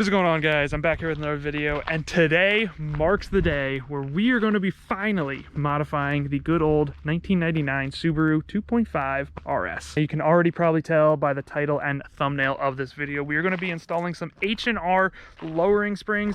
What's going on, guys? I'm back here with another video, and today marks the day where we are going to be finally modifying the good old 1999 Subaru 2.5RS. You can already probably tell by the title and thumbnail of this video, we are going to be installing some H&R lowering springs.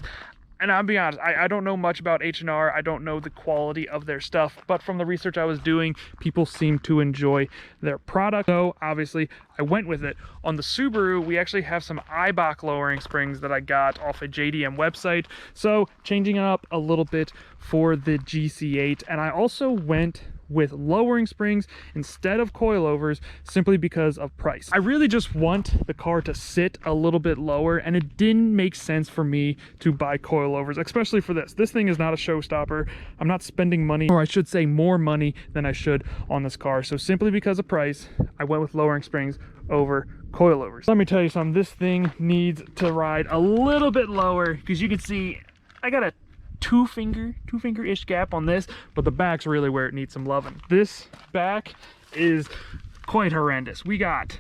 And I'll be honest, I don't know much about H&R. I don't know the quality of their stuff, but from the research I was doing, people seem to enjoy their product. So obviously I went with it. On the Subaru, we actually have some Eibach lowering springs that I got off a JDM website. So changing it up a little bit for the GC8. And I also went with lowering springs instead of coilovers simply because of price. I really just want the car to sit a little bit lower, and it didn't make sense for me to buy coilovers, especially for this. This thing is not a showstopper. I'm not spending money, or I should say more money than I should on this car. So simply because of price, I went with lowering springs over coilovers. Let me tell you something, this thing needs to ride a little bit lower, because you can see I got a two finger-ish gap on this, but the back's really where it needs some loving. This back is quite horrendous. We got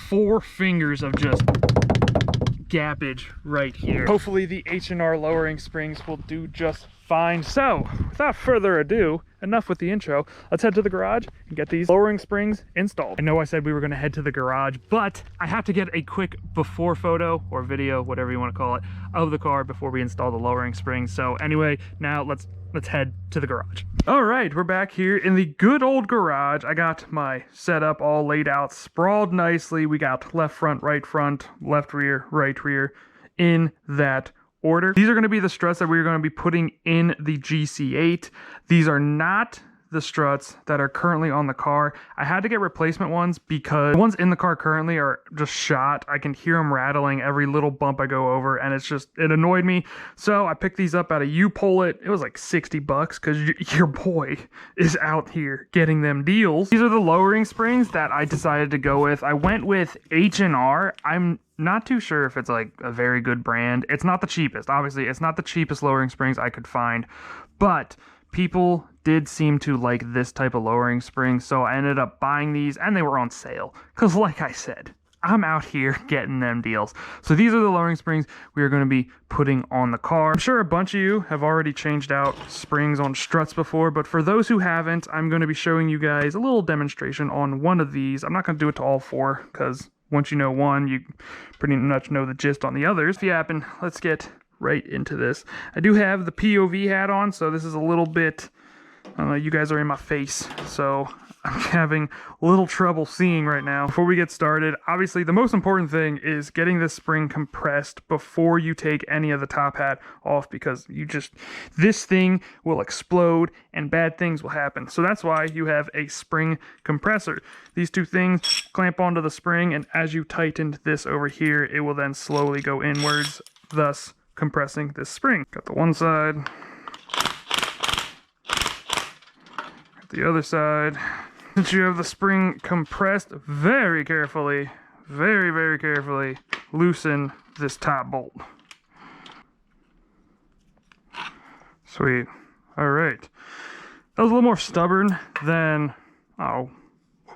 4 fingers of just gappage right here. Hopefully the H&R lowering springs will do just fine. So without further ado, enough with the intro, let's head to the garage and get these lowering springs installed. I know I said we were going to head to the garage, but I have to get a quick before photo or video, whatever you want to call it, of the car before we install the lowering springs. So anyway, now let's head to the garage. All right, we're back here in the good old garage. I got my setup all laid out, sprawled nicely. We got left front, left rear, right rear in that order. These are going to be the struts that we're going to be putting in the GC8. These are not the struts that are currently on the car. I had to get replacement ones because the ones in the car currently are just shot. I can hear them rattling every little bump I go over, and it annoyed me. So I picked these up at a U-Pull-It. It was like 60 bucks because your boy is out here getting them deals. These are the lowering springs that I decided to go with. I went with H&R. I'm not too sure if it's like a very good brand. It's not the cheapest. Obviously, it's not the cheapest lowering springs I could find, but people did seem to like this type of lowering spring, so I ended up buying these, and they were on sale because, like I said, I'm out here getting them deals. So these are the lowering springs we are going to be putting on the car. I'm sure a bunch of you have already changed out springs on struts before, but for those who haven't, I'm going to be showing you guys a little demonstration on one of these. I'm not going to do it to all 4 because once you know one, you pretty much know the gist on the others. If you happen, let's get right into this. I do have the POV hat on, so this is a little bit, you guys are in my face, so I'm having a little trouble seeing right now. Before we get started, obviously the most important thing is getting this spring compressed before you take any of the top hat off, because this thing will explode and bad things will happen. So that's why you have a spring compressor. These 2 things clamp onto the spring, and as you tighten this over here, it will then slowly go inwards, thus compressing this spring. Got the one side, got the other side. Since you have the spring compressed, very carefully, very carefully loosen this top bolt. Sweet. All right. That was a little more stubborn than, what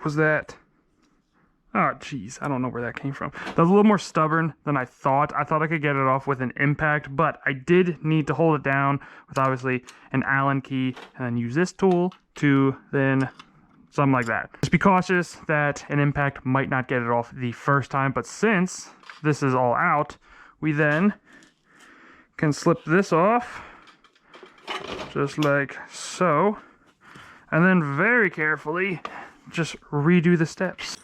was that? Oh, geez, I don't know where that came from. That was a little more stubborn than I thought. I thought I could get it off with an impact, but I did need to hold it down with obviously an Allen key, and then use this tool to then something like that. Just be cautious that an impact might not get it off the first time, but since this is all out, we then can slip this off, just like so, and then very carefully just redo the steps.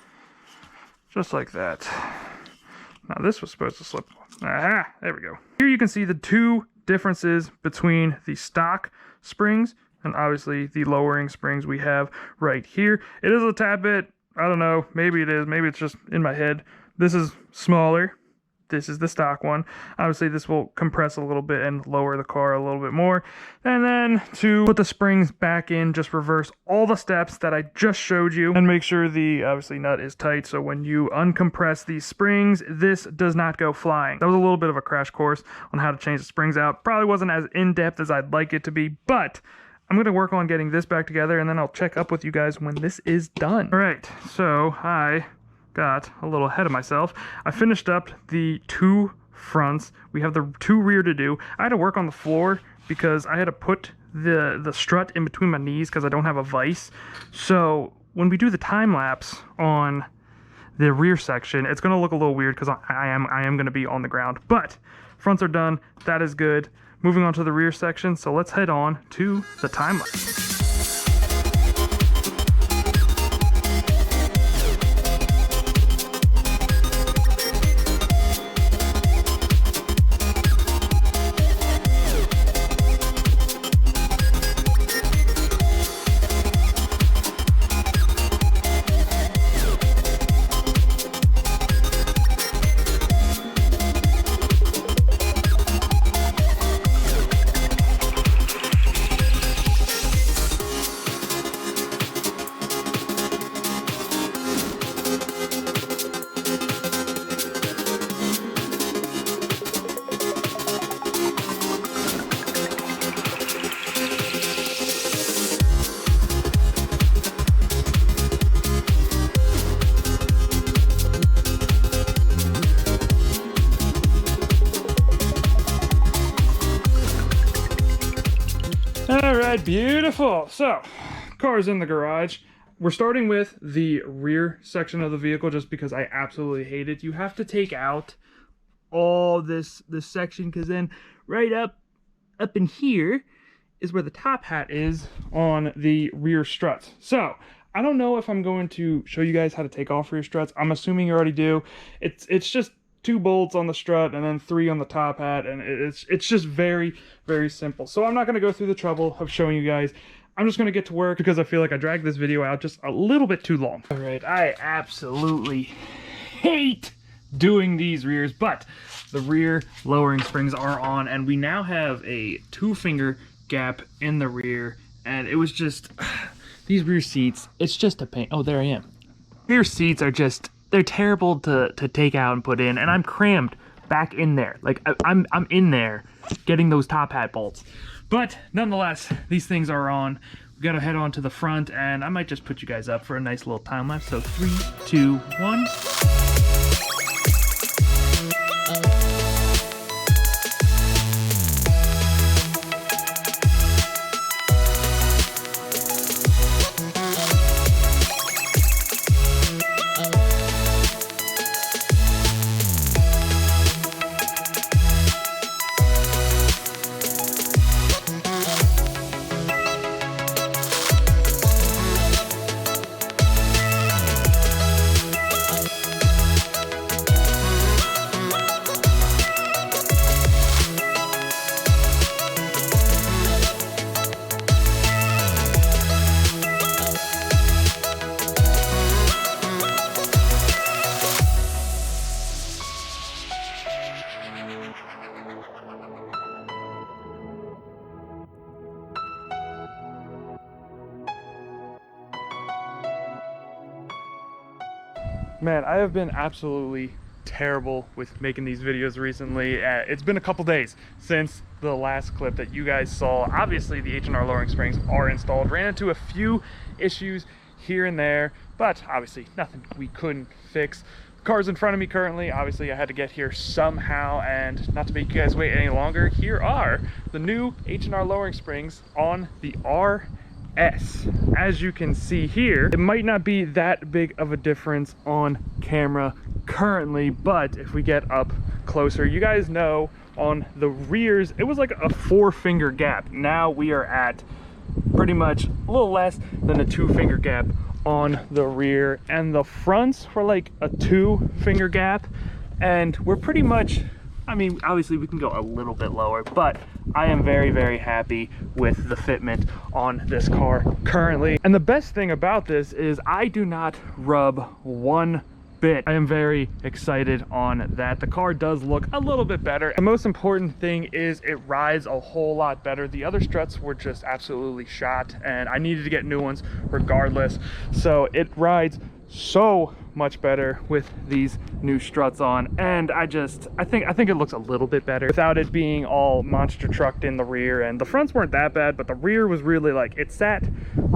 Just like that. Now this was supposed to slip. Aha, there we go. Here you can see the 2 differences between the stock springs and obviously the lowering springs we have right here. It is a tad bit, I don't know, maybe it is, maybe it's just in my head. This is smaller. This is the stock one. Obviously this will compress a little bit and lower the car a little bit more. And then to put the springs back in, just reverse all the steps that I just showed you and make sure the obviously nut is tight, so when you uncompress these springs, this does not go flying. That was a little bit of a crash course on how to change the springs out. Probably wasn't as in-depth as I'd like it to be, but I'm going to work on getting this back together, and then I'll check up with you guys when this is done. All right, so I got a little ahead of myself. I finished up the 2 fronts. We have the 2 rear to do. I had to work on the floor because I had to put the strut in between my knees because I don't have a vise. So when we do the time lapse on the rear section, it's going to look a little weird because I am going to be on the ground. But fronts are done. That is good. Moving on to the rear section. So let's head on to the time lapse. All right, beautiful. So, car's in the garage. We're starting with the rear section of the vehicle just because I absolutely hate it. You have to take out all this section because then right up in here is where the top hat is on the rear struts. So, I don't know if I'm going to show you guys how to take off rear struts. I'm assuming you already do. It's just 2 bolts on the strut and then 3 on the top hat, and it's just very, very simple. So I'm not going to go through the trouble of showing you guys. I'm just going to get to work because I feel like I dragged this video out just a little bit too long. All right, I absolutely hate doing these rears, but the rear lowering springs are on, and we now have a 2-finger gap in the rear, and it was just these rear seats, it's just a pain. Oh, there I am. Rear seats are just, they're terrible to take out and put in, and I'm crammed back in there. Like I'm in there getting those top hat bolts. But nonetheless, these things are on. We gotta head on to the front, and I might just put you guys up for a nice little time lapse. So 3, 2, 1. Man, I have been absolutely terrible with making these videos recently. It's been a couple days since the last clip that you guys saw. Obviously, the H&R lowering springs are installed. Ran into a few issues here and there, but obviously nothing we couldn't fix. The car's in front of me currently. Obviously, I had to get here somehow, and not to make you guys wait any longer, here are the new H&R lowering springs on the RS. As you can see here, it might not be that big of a difference on camera currently, but if we get up closer, you guys know on the rears it was like a 4-finger gap. Now we are at pretty much a little less than a 2-finger gap on the rear, and the fronts were like a 2-finger gap, and we're pretty much, I mean, obviously we can go a little bit lower, but I am very, very happy with the fitment on this car currently. And the best thing about this is I do not rub one bit. I am very excited on that. The car does look a little bit better. The most important thing is it rides a whole lot better. The other struts were just absolutely shot, and I needed to get new ones regardless. So it rides so much better with these new struts on, and I think it looks a little bit better without it being all monster trucked in the rear. And the fronts weren't that bad, but the rear was really like, it sat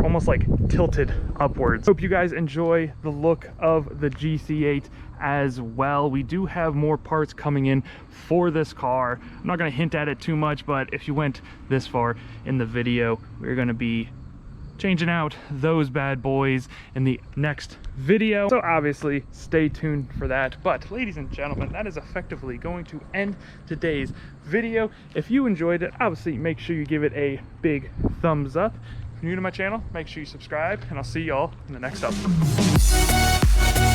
almost like tilted upwards. Hope you guys enjoy the look of the GC8 as well. We do have more parts coming in for this car. I'm not going to hint at it too much, but if you went this far in the video, we're going to be changing out those bad boys in the next video, so obviously stay tuned for that. But ladies and gentlemen, that is effectively going to end today's video. If you enjoyed it, obviously make sure you give it a big thumbs up. If you're new to my channel, make sure you subscribe, and I'll see y'all in the next episode.